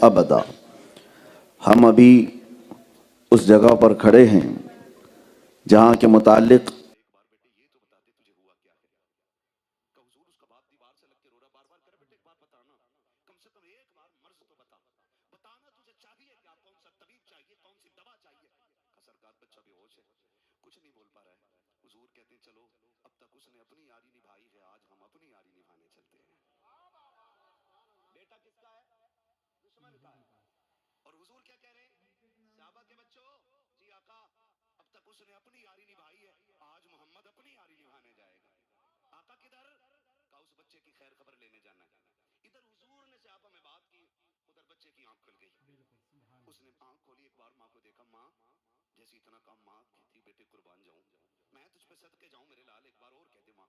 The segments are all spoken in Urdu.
ابدا۔ ہم ابھی اس جگہ پر کھڑے ہیں جہاں کے متعلق کچھ نہیں بول پا رہا ہے۔ حضور کہتے ہیں چلو اب تک اس نے اپنی یاری نبھائی ہے، آج ہم اپنی یاری نبھانے چلتے ہیں۔ بیٹا کس کا ہے؟ دشمن کا ہے۔ اور حضور کیا کہہ رہے ہیں؟ صحابہ کے بچوں، جی آقا اب تک اس نے اپنی یاری نبھائی ہے، آج محمد اپنی یاری نبھانے جائے گا۔ آقا کدھر؟ کہا اس بچے کی خیر خبر لینے جانا ہے۔ ادھر حضور نے صحابہ میں بات کی، ادھر بچے کی آنکھ کھل گئی۔ اس نے آنکھ کھولی، ایک بار ماں کو دیکھا، ماں جیسی اتنا کام ماں کہتی بیٹے قربان جاؤں، میں تجھ پہ صدقے جاؤں میرے لال، ایک بار اور کہہ دے ماں۔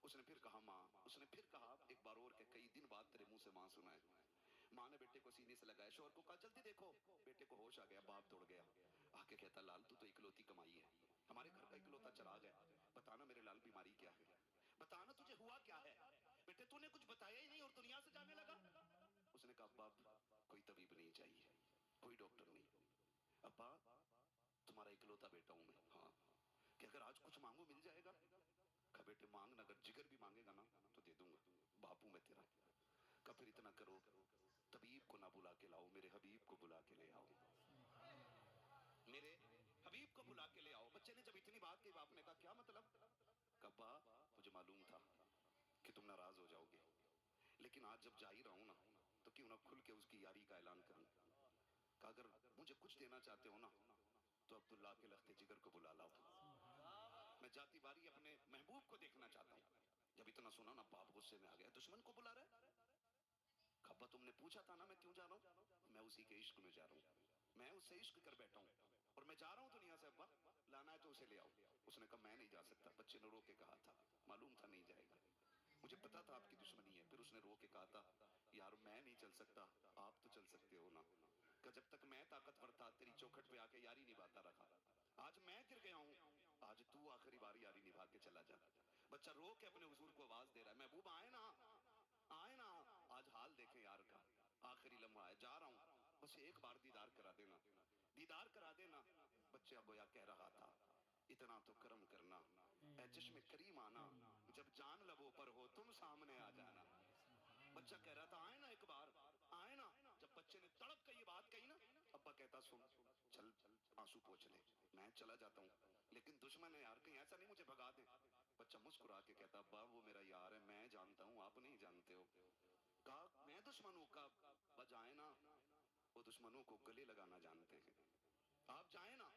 اس نے پھر کہا ماں، اس نے پھر کہا ایک بار اور کہ کئی دن بعد تیرے منہ سے ماں سنا ہے۔ ماں نے بیٹے کو سینے سے لگایا، شوہر کو کہا جلدی دیکھو۔ بیٹے کو ہوش آ گیا، باپ دوڑ گیا، آ کے کہتا لال تو اکلوتی کمائی ہے، ہمارے گھر کا اکلوتا چراغ ہے، بتانا میرے لال بیماری کیا ہے، بتانا تجھے ہوا کیا ہے۔ بیٹے تو نے کچھ بتایا ہی نہیں اور دنیا سے جانے لگا۔ اس نے کہا باپ کوئی طبیب نہیں چاہیے، کوئی ڈاکٹر نہیں، ابا تمہارا اکلوتا بیٹا ہوں میں، ہاں کہ اگر آج کچھ مانگو مل جائے گا۔ کہا بیٹے مانگنا، اگر جگر بھی مانگے گا نا تو دے دوں گا، باپ ہوں میں تیرا۔ کہا پھر اتنا کرو، طبیب کو نہ بلا کے لاؤ، میرے حبیب کو بلا کے لے آؤ، میرے حبیب کو بلا کے لے آؤ۔ بچے نے جب اتنی بات کی، باپ نے کہا کیا مطلب؟ کہا با مجھے معلوم تھا کہ تم ناراض ہو جاؤ گے، لیکن آج جب جا ہی رہا ہوں نا تو کیوں نہ کھل کے اس کی یاری کا اعلان کروں۔ کہا اگر مجھے کچھ دینا چاہتے ہو نا تو عبداللہ کے لخت جگر کو بلا لاؤ، میں جاتی باری اپنے محبوب کو دیکھنا چاہتا ہوں۔ جب اتنا سنا نا باپ غصے میں آ گیا، دشمن کو بلا رہا ہے۔ ابا تم نے پوچھا تھا نا میں کیوں جا رہا ہوں؟ میں اسی کے عشق میں جا رہا ہوں، میں اس سے عشق کر بیٹھا ہوں اور میں جا رہا ہوں دنیا سے، ابا لانا ہے تو اسے لے آؤ۔ اس نے کہا میں نہیں جا سکتا، بچے نے رو کے کہا تھا، معلوم تھا نہیں جائے گا، مجھے پتا تھا آپ کی دشمنی ہے۔ پھر اس نے رو کے کہا تھا یار میں نہیں چل سکتا، آپ تو چل سکتے ہو نا۔ کہ جب تک میں طاقتور تھا تیری چوکھٹ پہ آ کے یاری نبھاتا رہا، آج میں گر گیا ہوں، آج تو آخری بار یاری نبھا کے چلا جا۔ بچہ رو کے اپنے حضور کو آواز دے رہا ہے محبوب آئے نا، آئے نا، آج حال دیکھیں یار کا، آخری لمحہ ہے، جا رہا ہوں، بس ایک بار دیدار کرا دینا، دیدار کرا دینا۔ بچہ گویا کہہ رہا تھا اتنا تو کرم کرنا اے چشم کریم آنا، جب جان لبوں پر ہو تم سامنے آ جانا۔ بچہ کہہ رہا تھا آئے نا ایک بار، آئے نا۔ جب بچے نے تڑپ کے یہ بات کہی نا، ابا کہتا سن چل آنسو پوچھ لے، میں چلا جاتا ہوں، لیکن دشمن ہے یار کہیں ایسا نہیں مجھے بھگا دے۔ بچہ مسکرا کے کہتا ابا وہ میرا یار ہے، میں جانتا ہوں آپ نہیں جانتے ہو۔ کہا میں دشمنوں کا، بجائے نا وہ دشمنوں کو گلے لگانا جانتے ہیں، آپ جائیں نا۔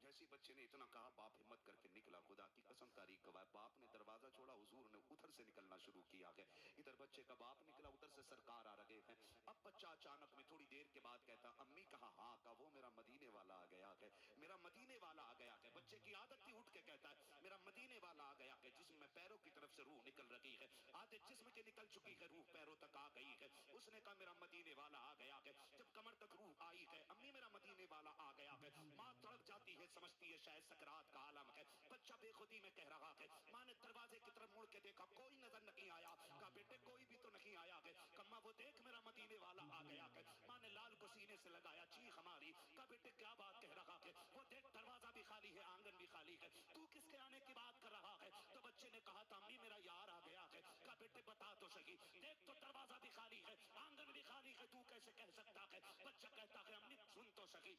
جیسی بچے نے اتنا کہا باپ ہمت کر کے نکلا، خدا کی قسم تاریخ گواہ باپ نے دروازہ چھوڑا، حضور نے ادھر سے نکلنا شروع کیا ہے، ادھر بچے کا باپ نکلا، ادھر سے سرکار آ رہے ہیں۔ اب بچہ اچانک میں تھوڑی دیر کے بعد کہتا امی کہا ہاں، کہا وہ میرا مدینے والا آ گیا ہے، میرا مدینے والا آ گیا ہے۔ بچے کی عادت تھی اٹھ کے کہتا ہے میرا مدینے والا آ گیا ہے، جسم میں پیروں کی طرف سے روح نکل رہی ہے، آدھے جسم کے نکل چکی ہے، روح پیروں تک آ گئی ہے۔ اس نے کہا میرا مدینے والا آ گیا ہے، جب کمر تک روح آئی ہے امی میرا مدینے والا آ گیا ہے، ماں تڑپ جاتی ہے، سمجھتی ہے شاید سکرات کا عالم ہے۔ بچہ بے خودی میں کہہ رہا ہے، ماں نے دروازے کی طرف مڑ کے دیکھا کوئی نظر نہیں آیا، کہا بیٹے کوئی بھی تو نہیں آیا ہے، کما وہ دیکھ میرا مدینے والا آ گیا ہے۔ ماں نے لال کو سینے سے لگایا، چیخ ماری، کہا بیٹے کیا بات کہہ رہا ہے، وہ دیکھ دروازہ بھی خالی ہے آنگن بھی خالی ہے، تو کس کے آنے کی بات کر رہا ہے؟ تو بچے نے کہا تھا امی میرا یار آ گیا ہے۔ کہا بیٹے بتا تو صحیح، دیکھ تو دروازہ بھی خالی ہے آنگن بھی خالی ہے، تو کیسے کہہ سکتا ہے؟ بچہ کہتا ہے امی سن تو صحیح،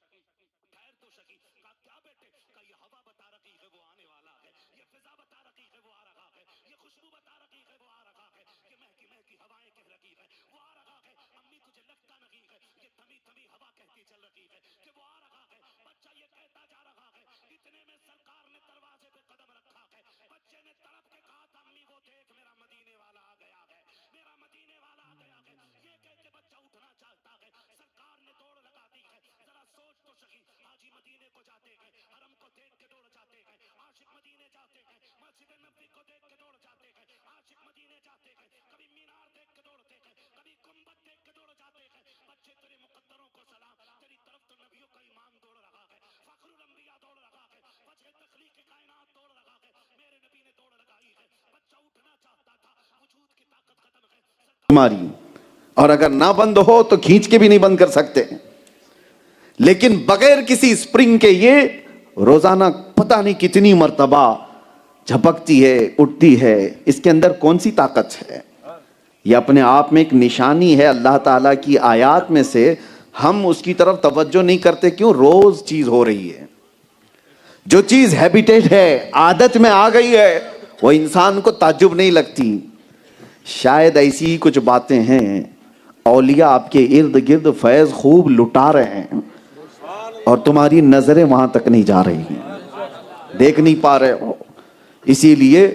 ٹھہر تو صحیح۔ کہا کیا بیٹے؟ کہا یہ ہوا بتا رہی ہے وہ آنے والا ہے، یہ فضا بتا رہی ہے وہ آ رہا ہے، یہ خوشبو بتا رہی ہے وہ آ رہا ہے، یہ مہکی مہکی ہوائیں کہہ رہی ہے وہ آ رہا ہے۔ امی تجھے لگتا نہیں ہے یہ تھمی تھمی ہوا کہتی چل رہی ہے کہ وہ آ رہا ہے؟ بچہ یہ کہتا جا رہا ہے، اتنے میں سرکار نے دروازے پہ قدم رکھا ہے۔ بچے نے تڑپ کے کہا تھا امی وہ دیکھ میرا مدینے والا آ گیا ہے، میرا مدینے والا آ گیا ہے۔ یہ کہہ کے بچہ اٹھنا چاہتا ہے، سرکار نے دوڑ لگا دی ہے۔ ذرا سوچ تو صحیح، حاجی مدینے کو جاتے ہیں، حرم کو دیکھ کے دوڑ جاتے ہیں، عاشق مدینے جاتے ہیں، مسجد نبوی کو دیکھ کے دوڑ جاتے ہیں، عاشق مدینے جاتے ہیں، کبھی مینار دیکھ کے دوڑتے ہیں، کبھی گنبد دیکھ کے دوڑ جاتے ہیں۔ بچے تیرے مقدروں کو سلام، تیری طرف تو نبیوں کا ایمان دوڑ رہا ہے، فخر الانبیاء دوڑ رہا ہے، وجہ تخلیق کائنات دوڑ رہا ہے، میرے نبی نے دوڑ لگائی ہے۔ بچہ اٹھنا چاہتا تھا، وجود کی طاقت ختم ہے، ہماری اور اگر نہ بند ہو تو کھینچ کے بھی نہیں بند کر سکتے. لیکن بغیر کسی اسپرنگ کے یہ روزانہ پتہ نہیں کتنی مرتبہ جھپکتی ہے, اٹھتی ہے. اس کے اندر کون سی طاقت ہے؟ یہ اپنے آپ میں ایک نشانی ہے اللہ تعالیٰ کی آیات میں سے. ہم اس کی طرف توجہ نہیں کرتے. کیوں؟ روز چیز ہو رہی ہے. جو چیز ہیبیٹیٹ ہے, عادت میں آ گئی ہے, وہ انسان کو تعجب نہیں لگتی. شاید ایسی ہی کچھ باتیں ہیں. اولیاء آپ کے ارد گرد فیض خوب لٹا رہے ہیں اور تمہاری نظریں وہاں تک نہیں جا رہی ہیں, دیکھ نہیں پا رہے ہو. اسی لیے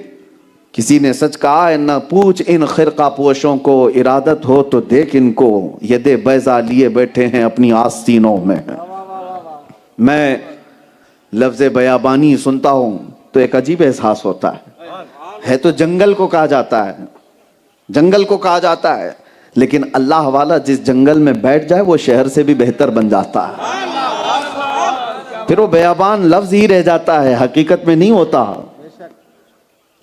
کسی نے سچ کہا ہے, نہ پوچھ ان خرقہ پوشوں کو, ارادت ہو تو دیکھ ان کو, ید بیضا لیے بیٹھے ہیں اپنی آستینوں میں. میں لفظ بیابانی سنتا ہوں تو ایک عجیب احساس ہوتا ہے تو جنگل کو کہا جاتا ہے, جنگل کو کہا جاتا ہے, لیکن اللہ والا جس جنگل میں بیٹھ جائے وہ شہر سے بھی بہتر بن جاتا ہے. پھر وہ بیابان لفظ ہی رہ جاتا ہے, حقیقت میں نہیں ہوتا.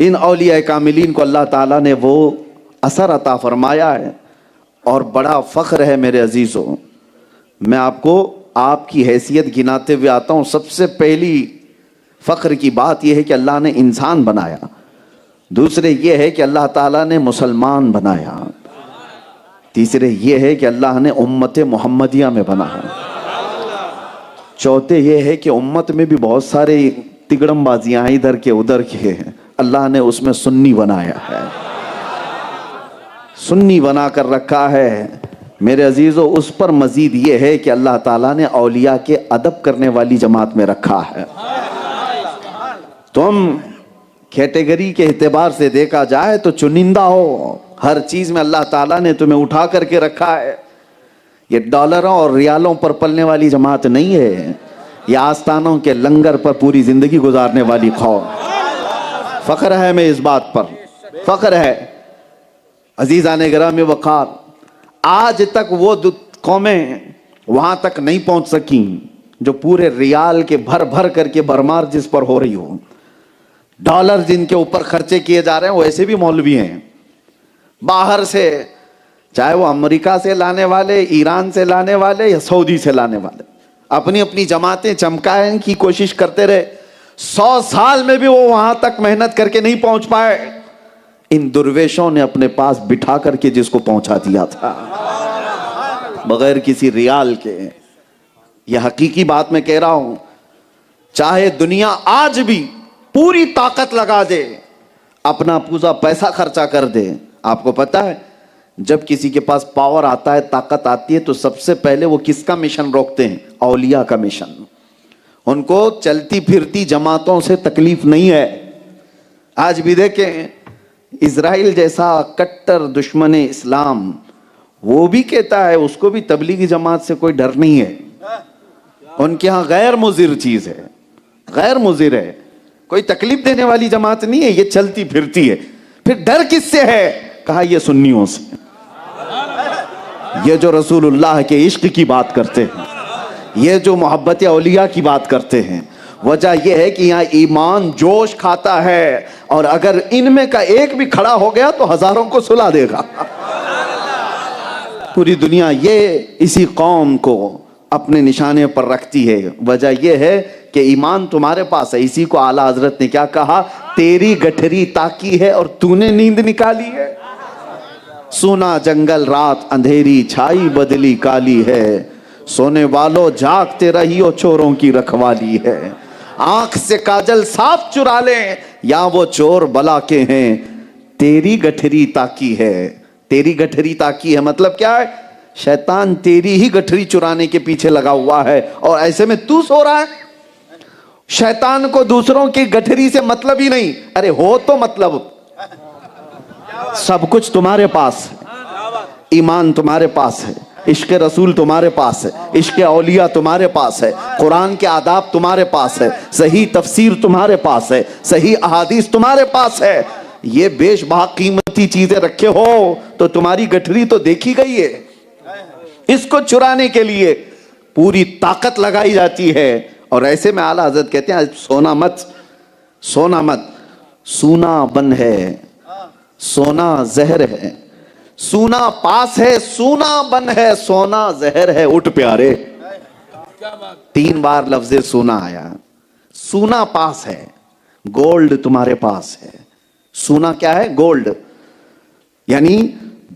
ان اولیاء کاملین کو اللہ تعالیٰ نے وہ اثر عطا فرمایا ہے, اور بڑا فخر ہے میرے عزیزوں. میں آپ کو آپ کی حیثیت گناتے ہوئے آتا ہوں. سب سے پہلی فخر کی بات یہ ہے کہ اللہ نے انسان بنایا. دوسرے یہ ہے کہ اللہ تعالیٰ نے مسلمان بنایا. تیسرے یہ ہے کہ اللہ نے امت محمدیہ میں بنایا. چوتھے یہ ہے کہ امت میں بھی بہت سارے تگڑم بازیاں ادھر کے ادھر کے ہیں, اللہ نے اس میں سنی بنایا ہے, سنی بنا کر رکھا ہے. میرے عزیزو, اس پر مزید یہ ہے کہ اللہ تعالیٰ نے اولیاء کے ادب کرنے والی جماعت میں رکھا ہے. تم کیٹیگری کے اعتبار سے دیکھا جائے تو چنندہ ہو, ہر چیز میں اللہ تعالیٰ نے تمہیں اٹھا کر کے رکھا ہے. یہ ڈالروں اور ریالوں پر پلنے والی جماعت نہیں ہے, یہ آستانوں کے لنگر پر پوری زندگی گزارنے والی قوم. فخر ہے میں اس بات پر, فخر ہے. عزیزان گرامی وقار, آج تک وہ قومیں وہاں تک نہیں پہنچ سکیں جو پورے ریال کے بھر بھر کر کے بھرمار جس پر ہو رہی ہو. ڈالر جن کے اوپر خرچے کیے جا رہے ہیں وہ ایسے بھی مولوی ہیں باہر سے, چاہے وہ امریکہ سے لانے والے, ایران سے لانے والے یا سعودی سے لانے والے, اپنی اپنی جماعتیں چمکانے کی کوشش کرتے رہے. 100 سال میں بھی وہ وہاں تک محنت کر کے نہیں پہنچ پائے. ان درویشوں نے اپنے پاس بٹھا کر کے جس کو پہنچا دیا تھا بغیر کسی ریال کے. یہ حقیقی بات میں کہہ رہا ہوں. چاہے دنیا آج بھی پوری طاقت لگا دے, اپنا پورا پیسہ خرچہ کر دے, آپ کو پتا ہے جب کسی کے پاس پاور آتا ہے, طاقت آتی ہے, تو سب سے پہلے وہ کس کا مشن روکتے ہیں؟ اولیاء کا مشن. ان کو چلتی پھرتی جماعتوں سے تکلیف نہیں ہے. آج بھی دیکھیں, اسرائیل جیسا کٹر دشمن اسلام, وہ بھی کہتا ہے اس کو بھی تبلیغی جماعت سے کوئی ڈر نہیں ہے. ان کے ہاں غیر مضر چیز ہے, غیر مضر ہے, کوئی تکلیف دینے والی جماعت نہیں ہے, یہ چلتی پھرتی ہے. پھر ڈر کس سے ہے؟ کہا یہ سنیوں سے, یہ جو رسول اللہ کے عشق کی بات کرتے ہیں, یہ جو محبت اولیاء کی بات کرتے ہیں. وجہ یہ ہے کہ یہاں ایمان جوش کھاتا ہے, اور اگر ان میں کا ایک بھی کھڑا ہو گیا تو ہزاروں کو سلا دے گا. پوری دنیا یہ اسی قوم کو اپنے نشانے پر رکھتی ہے. وجہ یہ ہے کہ ایمان تمہارے پاس ہے. اسی کو اعلیٰ حضرت نے کیا کہا؟ تیری گٹھری تاکی ہے اور تو نے نیند نکالی ہے. سونا جنگل رات اندھیری چھائی بدلی کالی ہے, سونے والوں جاگتے رہیو چوروں کی رکھوالی ہے. آنکھ سے کاجل صاف چرا لیں یا وہ چور بلا کے ہیں, تیری گٹھری تاکی ہے. تیری گٹھری تاکی ہے مطلب کیا ہے؟ شیطان تیری ہی گٹھری چرانے کے پیچھے لگا ہوا ہے, اور ایسے میں تو سو رہا ہے. شیطان کو دوسروں کی گٹھری سے مطلب ہی نہیں. ارے ہو تو مطلب, سب کچھ تمہارے پاس ہے, ایمان تمہارے پاس ہے, عشق رسول تمہارے پاس ہے, عشق اولیاء تمہارے پاس ہے, قرآن کے آداب تمہارے پاس ہے, صحیح تفسیر تمہارے پاس ہے, صحیح احادیث تمہارے پاس ہے. یہ بیش بہا قیمتی چیزیں رکھے ہو تو تمہاری گٹھری تو دیکھی گئی ہے. اس کو چرانے کے لیے پوری طاقت لگائی جاتی ہے. اور ایسے میں اعلیٰ حضرت کہتے ہیں سونا مت, سونا مت, سونا بن ہے, سونا زہر ہے, سونا پاس ہے سونا بن ہے سونا زہر ہے اٹھ پیارے. 3 بار لفظ سونا آیا. سونا پاس ہے, گولڈ تمہارے پاس ہے. سونا کیا ہے؟ گولڈ. یعنی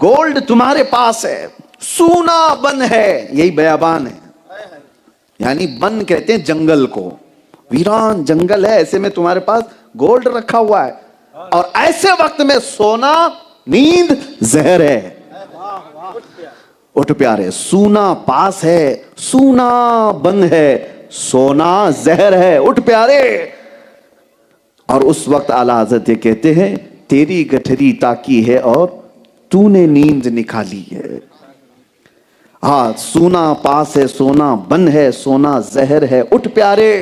گولڈ تمہارے پاس ہے, سونا بن ہے, یہی بیابان ہے. یعنی بن کہتے ہیں جنگل کو, ویران جنگل ہے, ایسے میں تمہارے پاس گولڈ رکھا ہوا ہے, اور ایسے وقت میں سونا نیند زہر ہے. اٹھ پیارے, سونا پاس ہے سونا بن ہے سونا زہر ہے اٹھ پیارے. اور اس وقت اعلیٰ حضرت یہ کہتے ہیں تیری گٹھری تاکی ہے اور تو نے نیند نکالی ہے. ہاں, سونا پاس ہے سونا بن ہے سونا زہر ہے اٹھ پیارے.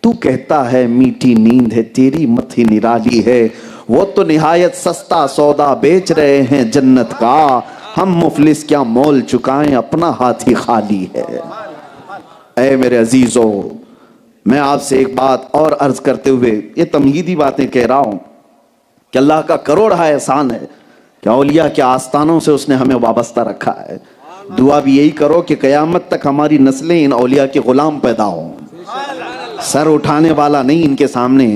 تو کہتا ہے میٹھی نیند ہے تیری متھی نرالی ہے, وہ تو نہایت سستا سودا بیچ رہے ہیں جنت کا, ہم مفلس کیا مول چکائیں اپنا ہاتھ ہی خالی ہے. اے میرے عزیزو, میں آپ سے ایک بات اور عرض کرتے ہوئے یہ تمہیدی باتیں کہہ رہا ہوں کہ اللہ کا کروڑا احسان ہے کہ اولیاء کے آستانوں سے اس نے ہمیں وابستہ رکھا ہے. دعا بھی یہی کرو کہ قیامت تک ہماری نسلیں ان اولیاء کے غلام پیدا ہوں, سر اٹھانے والا نہیں ان کے سامنے,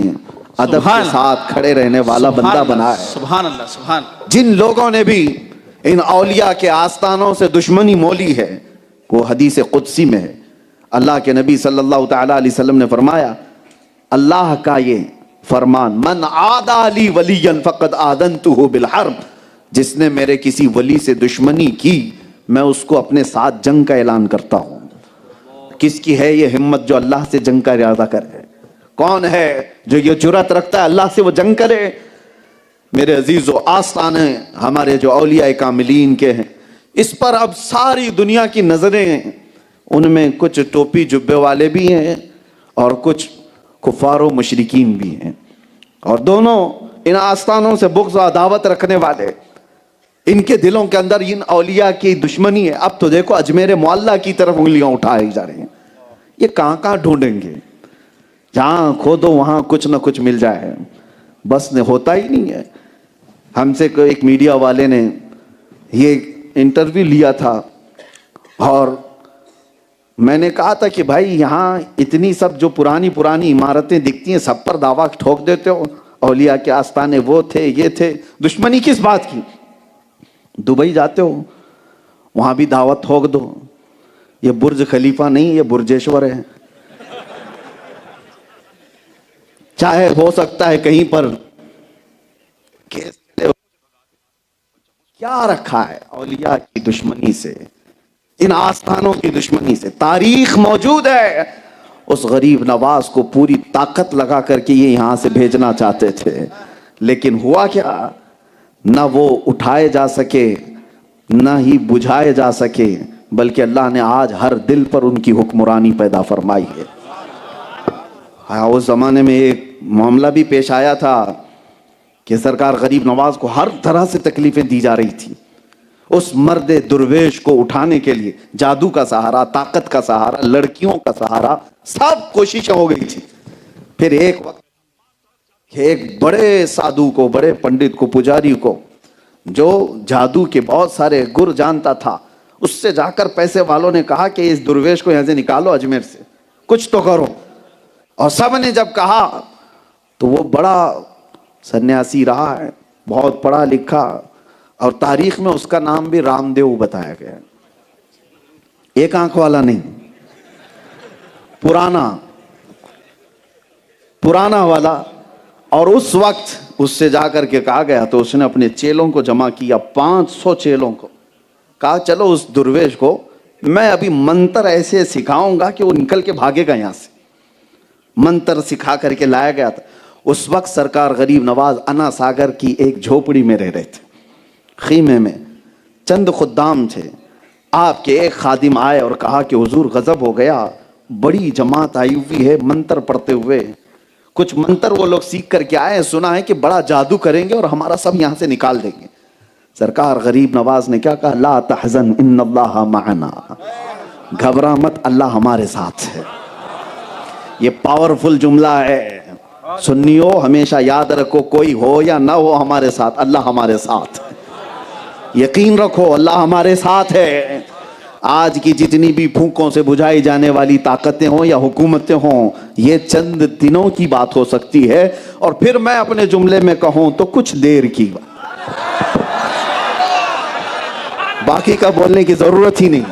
ادب کے ساتھ کھڑے رہنے والا بندہ بنا ہے. سبحان اللہ, سبحان. جن لوگوں نے بھی ان اولیاء کے آستانوں سے دشمنی مولی ہے, وہ حدیث قدسی میں ہے. اللہ کے نبی صلی اللہ تعالیٰ علیہ وسلم نے فرمایا, اللہ کا یہ فرمان, من عادى لی ولیا فقد آذنتہ بالحرب, جس نے میرے کسی ولی سے دشمنی کی میں اس کو اپنے ساتھ جنگ کا اعلان کرتا ہوں. کس کی ہے یہ ہمت جو اللہ سے جنگ کا ارادہ کرے؟ کون ہے جو یہ جرأت رکھتا ہے اللہ سے وہ جنگ کرے؟ میرے عزیزو, آستانے ہمارے جو اولیاء کاملین کے ہیں, اس پر اب ساری دنیا کی نظریں ہیں. ان میں کچھ ٹوپی جبے والے بھی ہیں اور کچھ کفار و مشرکین بھی ہیں, اور دونوں ان آستانوں سے بغض و عداوت رکھنے والے, ان کے دلوں کے اندر ان اولیاء کی دشمنی ہے. اب تو دیکھو اجمیر معلیٰ کی طرف انگلیاں اٹھائی جا رہی ہیں. یہ کہاں کہاں ڈھونڈیں گے؟ جہاں کھودو وہاں کچھ نہ کچھ مل جائے, بس نے ہوتا ہی نہیں ہے. ہم سے ایک میڈیا والے نے یہ انٹرویو لیا تھا, اور میں نے کہا تھا کہ بھائی یہاں اتنی سب جو پرانی عمارتیں دکھتی ہیں سب پر دعویٰ ٹھوک دیتے ہو, اولیاء کے آستانے وہ تھے یہ تھے, دشمنی کس بات کی؟ دبئی جاتے ہو وہاں بھی دعوت ٹھوک دو, یہ برج خلیفہ نہیں یہ برجیشور ہے. چاہے ہو سکتا ہے کہیں پر کیا رکھا ہے اولیاء کی دشمنی سے, ان آستانوں کی دشمنی سے. تاریخ موجود ہے, اس غریب نواز کو پوری طاقت لگا کر کے یہ یہاں سے بھیجنا چاہتے تھے, لیکن ہوا کیا, نہ وہ اٹھائے جا سکے نہ ہی بجھائے جا سکے, بلکہ اللہ نے آج ہر دل پر ان کی حکمرانی پیدا فرمائی ہے. ہاں, اس زمانے میں ایک معاملہ بھی پیش آیا تھا کہ سرکار غریب نواز کو ہر طرح سے تکلیفیں دی جا رہی تھی. اس مرد درویش کو اٹھانے کے لیے جادو کا سہارا, طاقت کا سہارا, لڑکیوں کا سہارا, سب کوششیں ہو گئی تھی. پھر ایک وقت ایک بڑے سادھو کو, بڑے پنڈت کو, پجاری کو, جو جادو کے بہت سارے گر جانتا تھا, اس سے جا کر پیسے والوں نے کہا کہ اس درویش کو یہاں سے نکالو اجمیر سے, کچھ تو کرو. اور سب نے جب کہا تو وہ بڑا سنیاسی رہا ہے, بہت پڑھا لکھا, اور تاریخ میں اس کا نام بھی رام دیو بتایا گیا. ایک آنکھ والا نہیں, پرانا والا. اور اس وقت اس سے جا کر کے کہا گیا تو اس نے اپنے چیلوں کو جمع کیا, 500 چیلوں کو. کہا چلو اس درویش کو میں ابھی منتر ایسے سکھاؤں گا کہ وہ نکل کے بھاگے گا یہاں سے. منتر سکھا کر کے لایا گیا تھا. اس وقت سرکار غریب نواز انا ساگر کی ایک جھوپڑی میں رہ رہے تھے, خیمے میں. چند خدام تھے. آپ کے ایک خادم آئے اور کہا کہ حضور غضب ہو گیا, بڑی جماعت آئی ہوئی ہے منتر پڑھتے ہوئے, کچھ منتر وہ لوگ سیکھ کر کے آئے, سنا ہے کہ بڑا جادو کریں گے اور ہمارا سب یہاں سے نکال دیں گے. سرکار غریب نواز نے کیا کہا, لا تحزن ان اللہ معنا, گھبرا مت اللہ ہمارے ساتھ ہے. یہ پاورفل جملہ ہے, سنیو ہمیشہ یاد رکھو, کوئی ہو یا نہ ہو ہمارے ساتھ, اللہ ہمارے ساتھ ہے. یقین رکھو اللہ ہمارے ساتھ ہے. آج کی جتنی بھی پھونکوں سے بجھائی جانے والی طاقتیں ہوں یا حکومتیں ہوں، یہ چند دنوں کی بات ہو سکتی ہے، اور پھر میں اپنے جملے میں کہوں تو کچھ دیر کی بات، باقی کا بولنے کی ضرورت ہی نہیں.